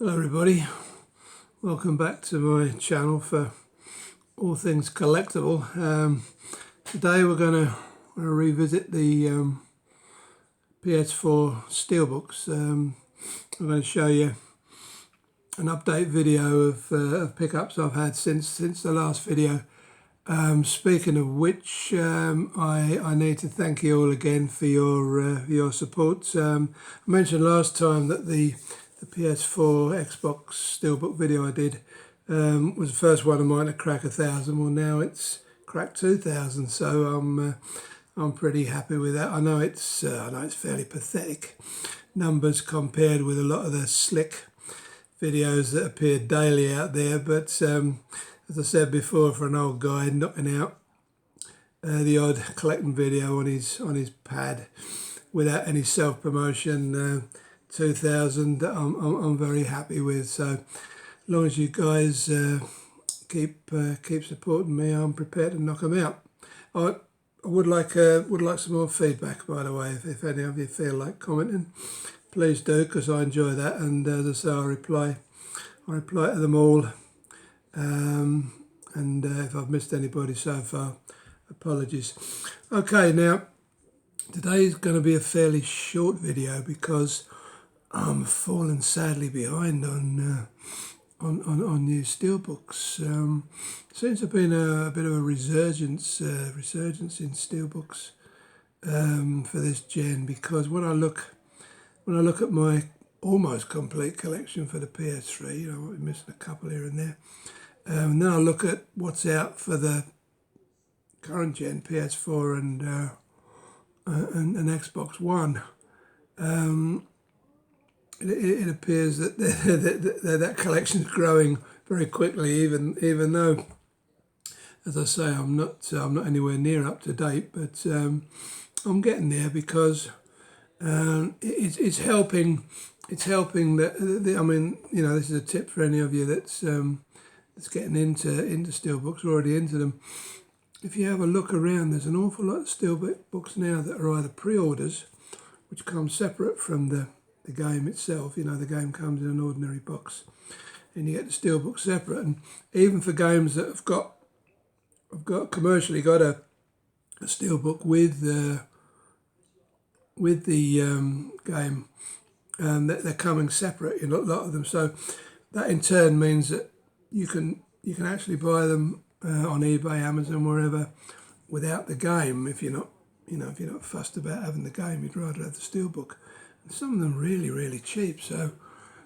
Hello everybody, welcome back to my channel for all things collectible. Today we're going to revisit the PS4 Steelbooks. I'm going to show you an update video of pickups I've had since the last video. Speaking of which, I need to thank you all again for your support. I mentioned last time that the PS4 Xbox Steelbook video I did was the first one of mine to crack 1,000. Well, now it's cracked 2,000, so I'm pretty happy with that. I know it's fairly pathetic numbers compared with a lot of the slick videos that appear daily out there, but as I said before, for an old guy knocking out the odd collecting video on his pad without any self-promotion, 2,000 I'm very happy with. So as long as you guys keep supporting me, I'm prepared to knock them out. I would like some more feedback, by the way. If any of you feel like commenting, please do, because I enjoy that, and as I say, I reply to them all. And if I've missed anybody so far, apologies. Okay, now today is going to be a fairly short video because I'm falling sadly behind on new Steelbooks. Seems to have been a bit of a resurgence in Steelbooks for this gen, because when I look at my almost complete collection for the PS3, I might be missing a couple here and there. And then I look at what's out for the current gen PS4 and Xbox One. It appears that that collection is growing very quickly, even though, as I say, I'm not anywhere near up to date, but I'm getting there, because it's helping. It's helping that I mean, you know, this is a tip for any of you that's getting into Steelbooks, already into them. If you have a look around, there's an awful lot of Steelbooks now that are either pre-orders, which come separate from the game itself. You know, the game comes in an ordinary box, and you get the Steelbook separate. And even for games that have got commercially got a Steelbook with the game, they're coming separate in a lot of them. So that in turn means that you can actually buy them on eBay, Amazon, wherever, without the game. If you're not fussed about having the game, you'd rather have the Steelbook. And some of them really cheap. So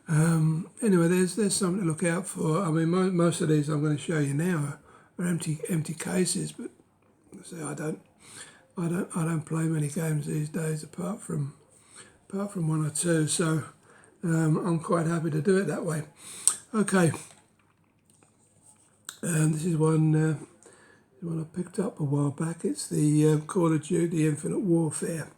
anyway, there's something to look out for. I mean, most of these I'm going to show you now are empty cases, but I don't play many games these days apart from one or two. So I'm quite happy to do it that way. Okay. This is one I picked up a while back. It's the Call of Duty Infinite Warfare.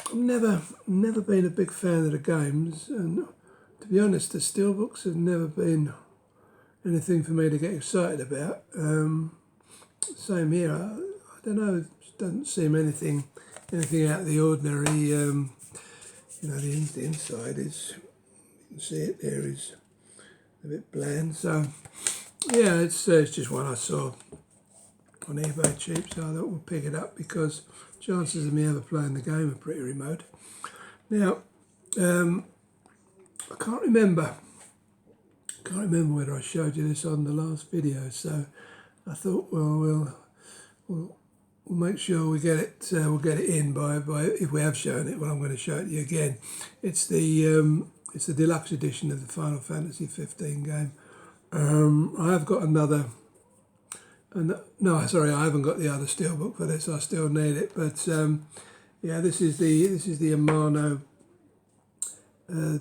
I've never been a big fan of the games, and to be honest, the Steelbooks have never been anything for me to get excited about. Same here. I don't know. It doesn't seem anything out of the ordinary. You know, the inside is, you can see it there, is a bit bland. So yeah, it's just one I saw on eBay cheap, so I thought we'll pick it up, because chances of me ever playing the game are pretty remote. Now, I can't remember whether I showed you this on the last video, so I thought, well, we'll make sure we get it. We'll get it in by if we have shown it. Well, I'm going to show it to you again. It's the deluxe edition of the Final Fantasy 15 game. I have got another. No, sorry, I haven't got the other Steelbook for this. I still need it, but yeah, this is the Amano,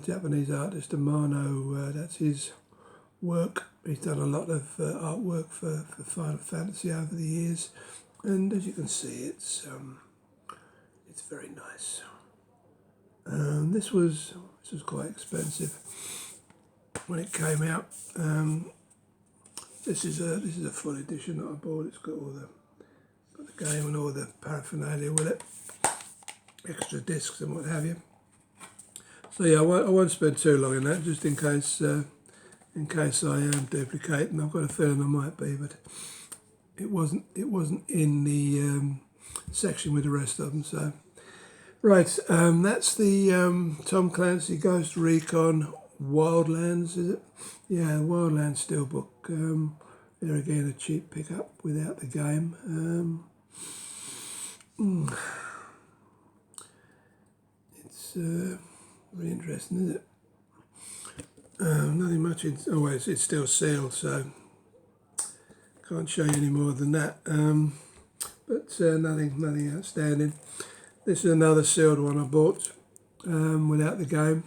Japanese artist Amano. That's his work. He's done a lot of artwork for Final Fantasy over the years, and as you can see, it's very nice. This was quite expensive when it came out. This is a full edition that I bought. It's got the game and all the paraphernalia with it, extra discs and what have you. So yeah, I won't spend too long in that, just in case I am duplicating. I've got a feeling I might be, but it wasn't in the section with the rest of them. So right, that's the Tom Clancy Ghost Recon Wildlands, is it? Yeah, Wildlands Steelbook. There again, a cheap pickup without the game. It's very interesting, isn't it? Nothing much in. Oh, it's still sealed, so can't show you any more than that. But nothing outstanding. This is another sealed one I bought without the game.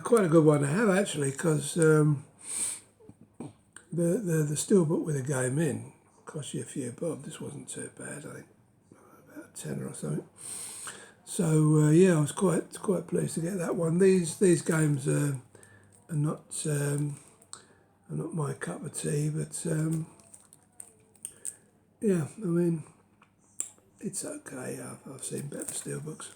Quite a good one to have actually, because the Steelbook with a game in cost you a few bob. This wasn't too bad, I think, about a tenner or something. So yeah, I was quite pleased to get that one. These games are not my cup of tea, but yeah, I mean, it's okay. I've seen better Steelbooks.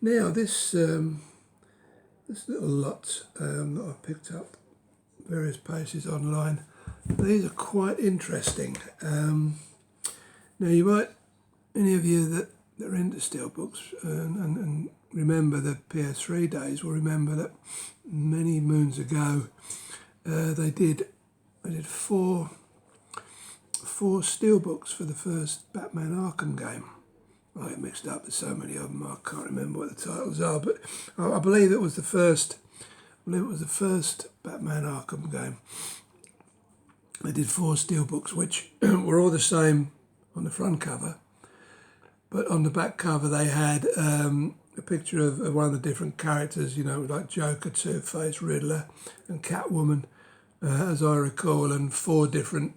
Now this little lot that I've picked up various places online, these are quite interesting. Now you might, any of you that are into Steelbooks and remember the PS3 days will remember that many moons ago they did four Steelbooks for the first Batman Arkham game. I get mixed up with so many of them, I can't remember what the titles are, but I believe it was the first. Batman Arkham game. They did 4 Steelbooks, which were all the same on the front cover, but on the back cover they had a picture of one of the different characters, you know, like Joker, Two-Face, Riddler and Catwoman, as I recall, and 4 different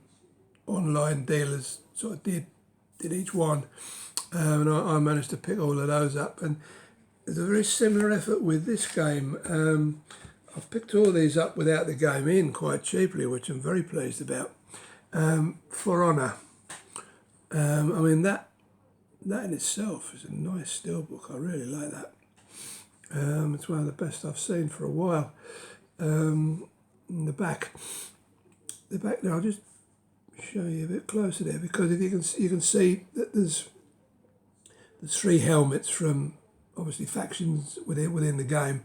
online dealers sort of did each one. And I managed to pick all of those up, and there's a very similar effort with this game. I've picked all these up without the game in quite cheaply, which I'm very pleased about. For Honor. I mean, that in itself is a nice Steelbook. I really like that. It's one of the best I've seen for a while. The back there, I'll just show you a bit closer there, because if you can see that there's 3 helmets from obviously factions within the game,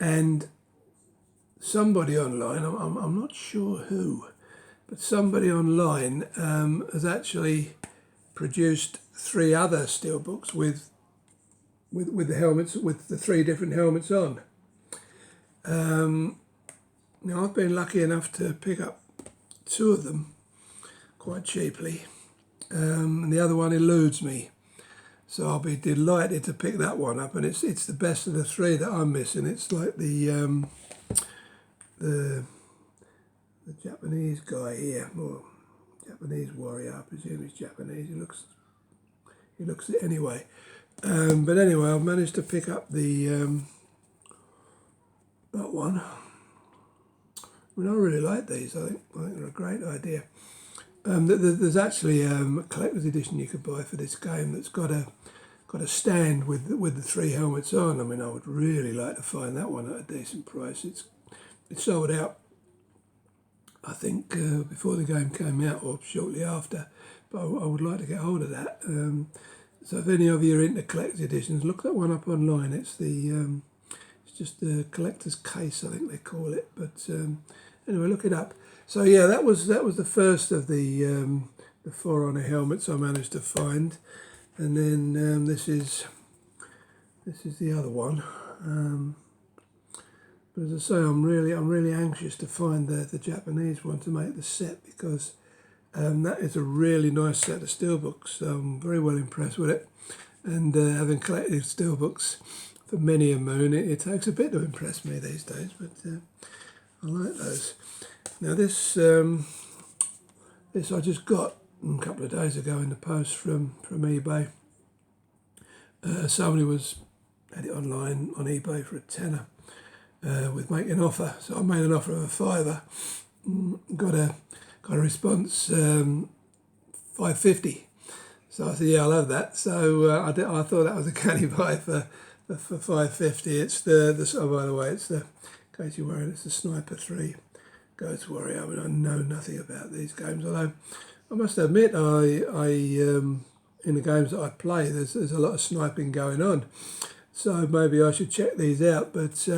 and somebody online, I'm not sure who, but somebody online has actually produced 3 other Steelbooks with the helmets, with the 3 different helmets on. Now I've been lucky enough to pick up 2 of them quite cheaply, and the other one eludes me. So I'll be delighted to pick that one up, and it's the best of the 3 that I'm missing. It's like the Japanese guy here, or Japanese warrior. I presume he's Japanese. He looks it anyway. But anyway, I've managed to pick up the that one. I mean, I really like these. I think they're a great idea. There's actually a collector's edition you could buy for this game that's got a stand with the 3 helmets on. I mean, I would really like to find that one at a decent price. It's sold out, I think, before the game came out or shortly after, but I would like to get hold of that. So if any of you are into collector's editions, look that one up online. It's just the collector's case, I think they call it. But anyway, look it up. So yeah, that was the first of the 4 Honor helmets I managed to find, and then this is the other one. But as I say, I'm really anxious to find the Japanese one to make the set, because that is a really nice set of Steelbooks. So I'm very well impressed with it, and having collected Steelbooks for many a moon, it takes a bit to impress me these days, but I like those. Now this I just got a couple of days ago in the post from eBay. Somebody had it online on eBay for a tenner with make an offer. So I made an offer of a £5. Got a response, $5.50. So I said, yeah, I'll have that. So I thought that was a canny buy for $5.50. It's oh, by the way, it's the, in case you're worried, it's the Sniper 3 Ghost Warrior. I mean, I know nothing about these games, although I must admit, in the games that I play, there's a lot of sniping going on. So maybe I should check these out, but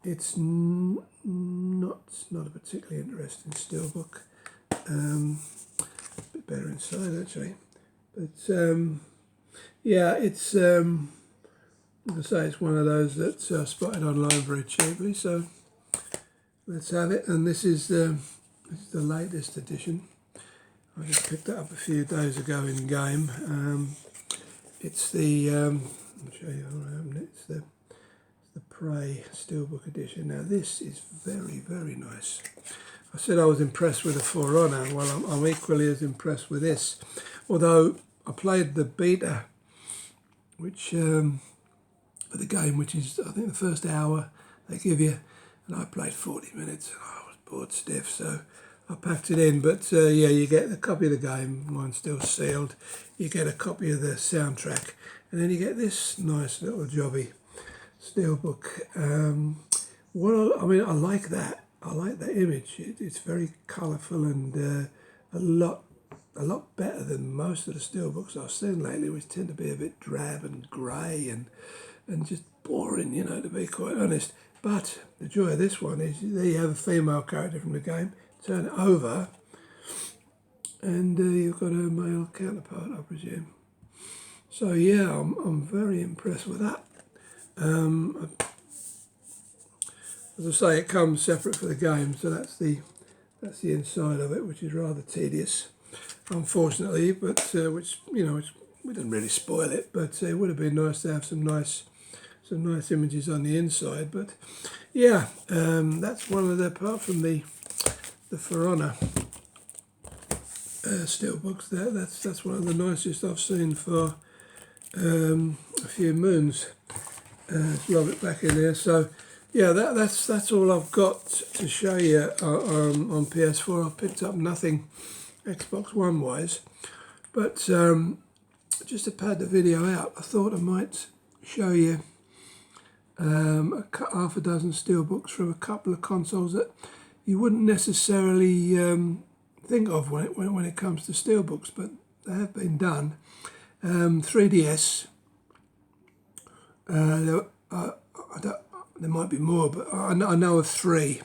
it's not a particularly interesting steelbook. A bit better inside actually, but yeah, it's as I say, it's one of those that's spotted online very cheaply. So let's have it, and this is the latest edition. I just picked it up a few days ago in game. It's the I'll show you how I open it. It's the Prey Steelbook edition. Now this is very, very nice. I said I was impressed with the For Honor. Well, I'm equally as impressed with this. Although I played the beta, which for the game, which is I think the first hour they give you, and I played 40 minutes and I was bored stiff, so I packed it in. But yeah, you get a copy of the game, mine's still sealed. You get a copy of the soundtrack, and then you get this nice little jobby Steelbook. I mean, I like that. I like that image. It's very colourful and a lot better than most of the Steelbooks I've seen lately, which tend to be a bit drab and grey and just boring, you know, to be quite honest. But the joy of this one is there you have a female character from the game, turn it over, and you've got a male counterpart, I presume. So yeah, I'm very impressed with that. As I say, it comes separate for the game, so that's the inside of it, which is rather tedious, unfortunately. But which we didn't really spoil it, but it would have been nice to have some nice images on the inside. But yeah, that's one of the, apart from the For Honor Steelbooks, that's one of the nicest I've seen for a few moons. Love it back in there. So yeah, that's all I've got to show you on PS4. I've picked up nothing Xbox One wise, but just to pad the video out, I thought I might show you half a dozen Steelbooks from a couple of consoles that you wouldn't necessarily think of when it comes to Steelbooks, but they have been done. 3DS. There might be more, but I know of 3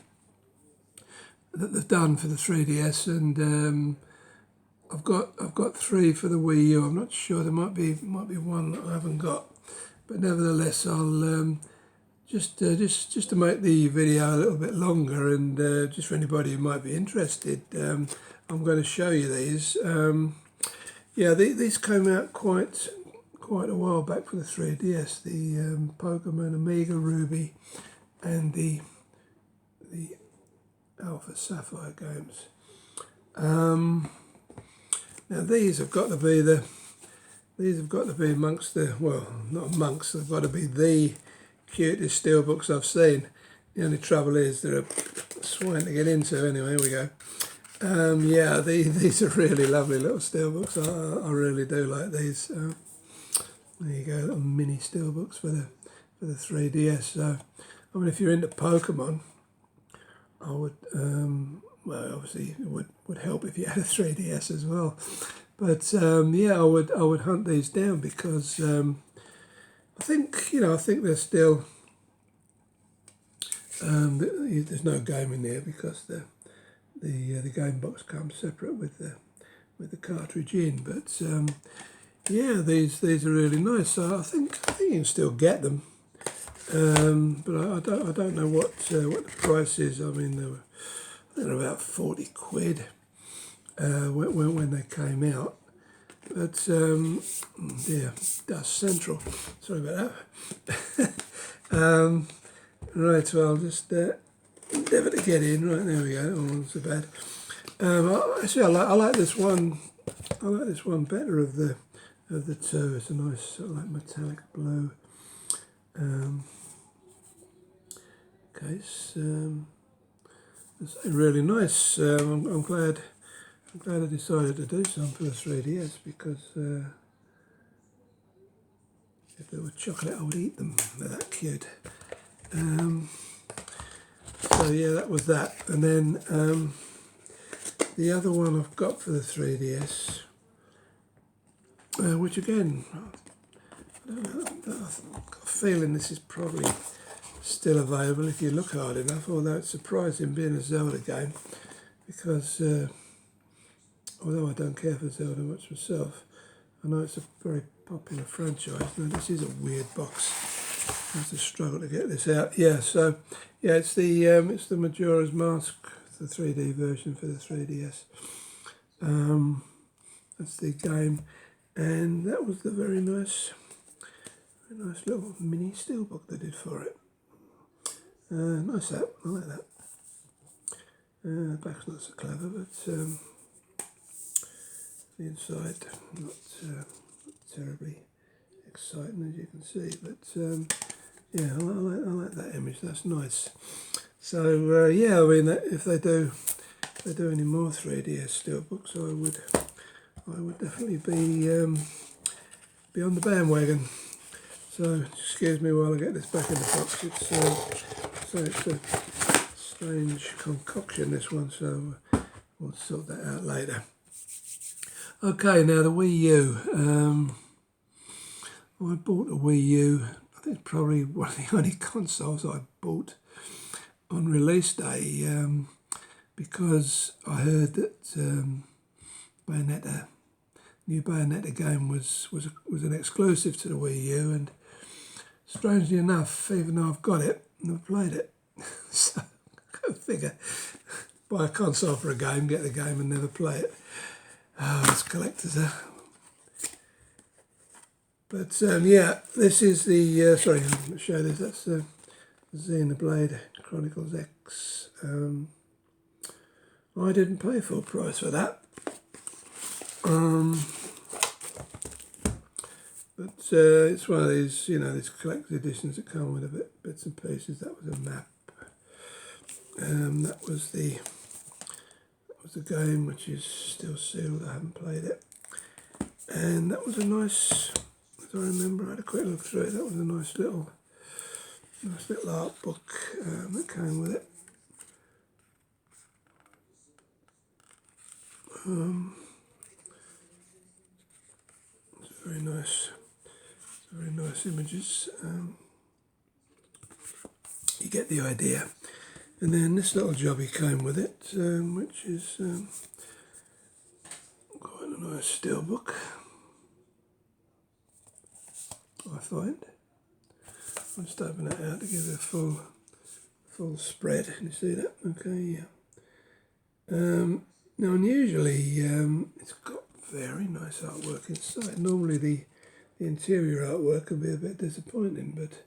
that they've done for the 3DS, and I've got 3 for the Wii U. I'm not sure, there might be one that I haven't got, but nevertheless, I'll just to make the video a little bit longer, and just for anybody who might be interested, I'm going to show you these. Yeah, these came out quite a while back for the 3DS, the Pokemon Omega Ruby and the Alpha Sapphire games. Now these have got to be amongst the, well, not amongst, they've got to be the cutest Steelbooks I've seen. The only trouble is they're a swine to get into. Anyway, here we go. Yeah, these are really lovely little Steelbooks. I really do like these. There you go, little mini Steelbooks for the 3DS. So, I mean, if you're into Pokemon, I would, well, obviously it would help if you had a 3DS as well. But yeah, I would hunt these down because I think they're still. There's no game in there because the game box comes separate with the cartridge in. But yeah, these are really nice. So I think you can still get them, but I don't know what the price is. I mean, I think they're about 40 quid when they came out. But yeah, Dust Central. Sorry about that. Right, well, I'll just endeavour to get in. Right, there we go. Oh, not so bad. Actually, I like this one. I like this one better of the two. It's a nice sort of like metallic blue case. It's really nice. I'm glad I'm glad I decided to do some for the 3DS because if they were chocolate I would eat them, they're that cute. So yeah, that was that. And then the other one I've got for the 3DS, which again, I don't know, I've got a feeling this is probably still available if you look hard enough, although it's surprising being a Zelda game because although I don't care for Zelda much myself, I know it's a very popular franchise. Now this is a weird box. I have to struggle to get this out. Yeah, so yeah, it's the Majora's Mask, the 3D version for the 3DS. That's the game, and that was the very nice little mini steelbook they did for it. Nice that, I like that. The back's not so clever, but the inside not terribly exciting as you can see. But yeah, I like that image. That's nice. So yeah, I mean, if they do any more 3DS steelbooks, I would definitely be on the bandwagon. So excuse me while I get this back in the box. It's a strange concoction, this one, so we'll sort that out later. Okay, now the Wii U. I bought a Wii U. I think it's probably one of the only consoles I bought on release day because I heard that new Bayonetta game was an exclusive to the Wii U, and strangely enough, even though I've got it, I've never played it. So go figure, buy a console for a game, get the game and never play it. Oh, it's collectors, huh? But yeah, this is the, sorry, I'm going to show this, that's Xenoblade Chronicles X. I didn't pay full price for that. But it's one of these, these collector's editions that come with a bits and pieces. That was a map. That was the game, which is still sealed. I haven't played it. And that was a nice, as I remember, I had a quick look through it. That was a nice little art book that came with it. It's very nice images. You get the idea. And then this little jobby came with it, which is quite a nice steelbook, I find. I'll just open that out to give it a full spread. Can you see that? Okay, yeah. Now, unusually, it's got very nice artwork inside. Normally, the interior artwork can be a bit disappointing, but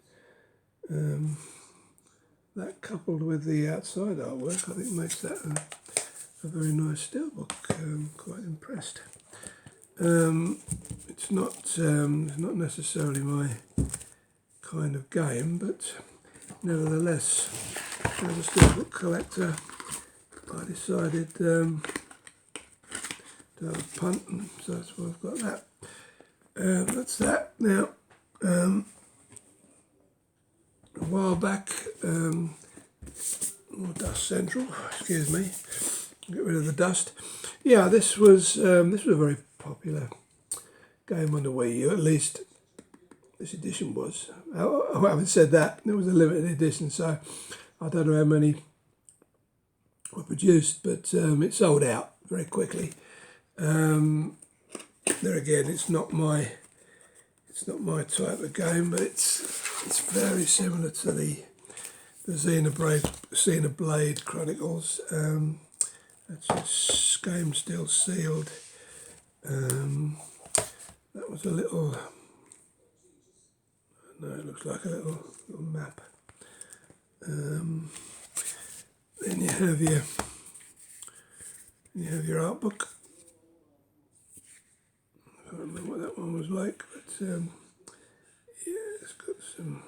that coupled with the outside artwork, I think makes that a very nice steelbook. Quite impressed. It's not necessarily my kind of game, but nevertheless, as a steelbook collector, I decided to have a punt, and so that's why I've got that. That's that. Now, a while back, Dust Central, excuse me, get rid of the dust. Yeah, this was a very popular game on the Wii U, at least this edition was. Having said that, it was a limited edition, so I don't know how many were produced, but it sold out very quickly. There again, it's not my type of game, but it's very similar to the Xenoblade Chronicles. That's game still sealed. That was a little. No, it looks like a little map. Then you have your art book. I can't remember what that one was like, but yeah, it's got some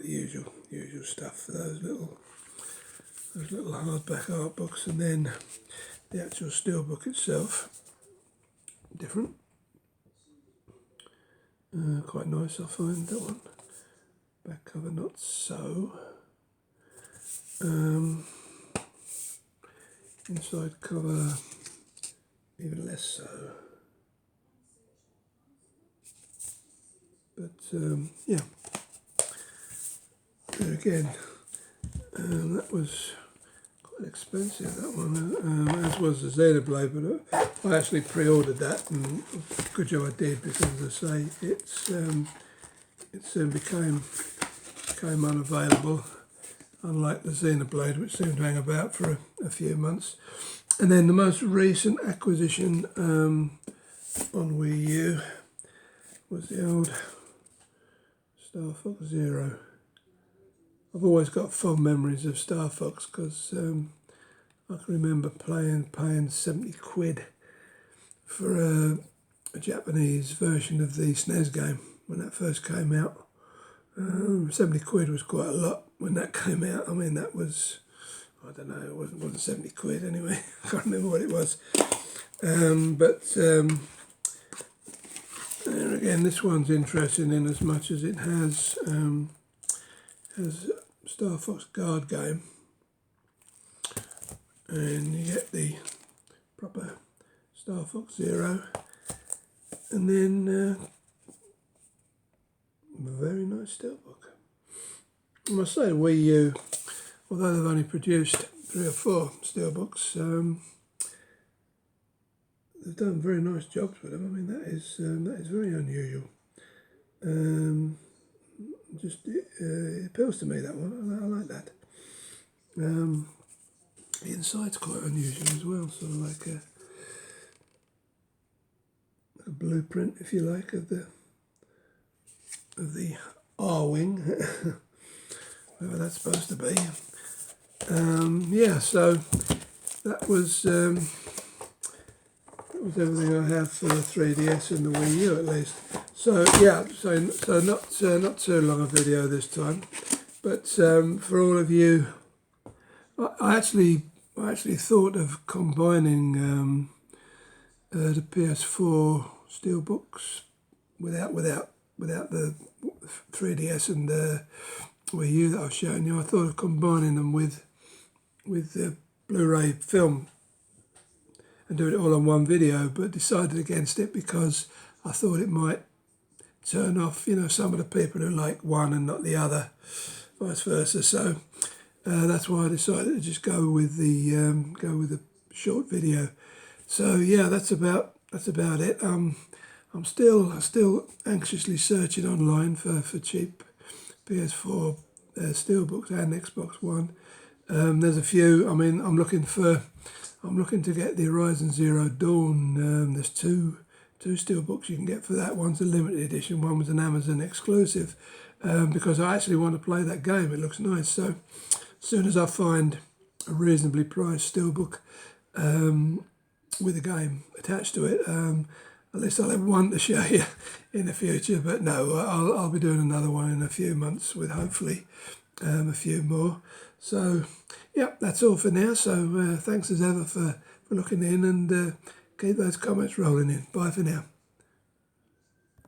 usual stuff for those little those little hardback art books, and then the actual steelbook itself. Different. Quite nice, I find that one. Back cover not so. Inside cover even less so. But yeah, there again, that was quite expensive, that one, as was the Xenoblade, but I actually pre-ordered that, and good job I did, because as I say, it soon became unavailable, unlike the Xenoblade, which seemed to hang about for a few months. And then the most recent acquisition on Wii U was the old Star Fox Zero. I've always got fond memories of Star Fox, because I can remember paying 70 quid for a Japanese version of the SNES game when that first came out. 70 quid was quite a lot when that came out. I mean, that was, I don't know, it wasn't 70 quid anyway. I can't remember what it was. There again, this one's interesting in as much as it has Star Fox Guard game, and you get the proper Star Fox Zero, and then a very nice steelbook. I must say, Wii U, although they've only produced 3 or 4 steelbooks, they've done very nice jobs with them. I mean, that is very unusual. It appeals to me, that one. I like that. The inside's quite unusual as well, sort of like a blueprint, if you like, of the R-wing, whatever that's supposed to be. Yeah, so that was everything I have for the 3DS and the Wii U, at least. So yeah, so not too long a video this time, but for all of you, I actually thought of combining the PS4 Steelbooks without the 3DS and the Wii U that I've shown you. I thought of combining them with the Blu-ray film and do it all on one video, but decided against it because I thought it might turn off, some of the people who like one and not the other, vice versa. So that's why I decided to just go with the short video. So yeah, that's about it. I'm still anxiously searching online for cheap PS4 Steelbooks and Xbox One. There's a few. I mean, I'm looking to get the Horizon Zero Dawn. There's two Steelbooks you can get for that. One's a limited edition, one was an Amazon exclusive, because I actually want to play that game. It looks nice. So as soon as I find a reasonably priced Steelbook with a game attached to it, at least I'll have one to show you in the future. But no, I'll be doing another one in a few months with hopefully a few more. So yeah, that's all for now. So thanks as ever for looking in, and keep those comments rolling in. Bye for now.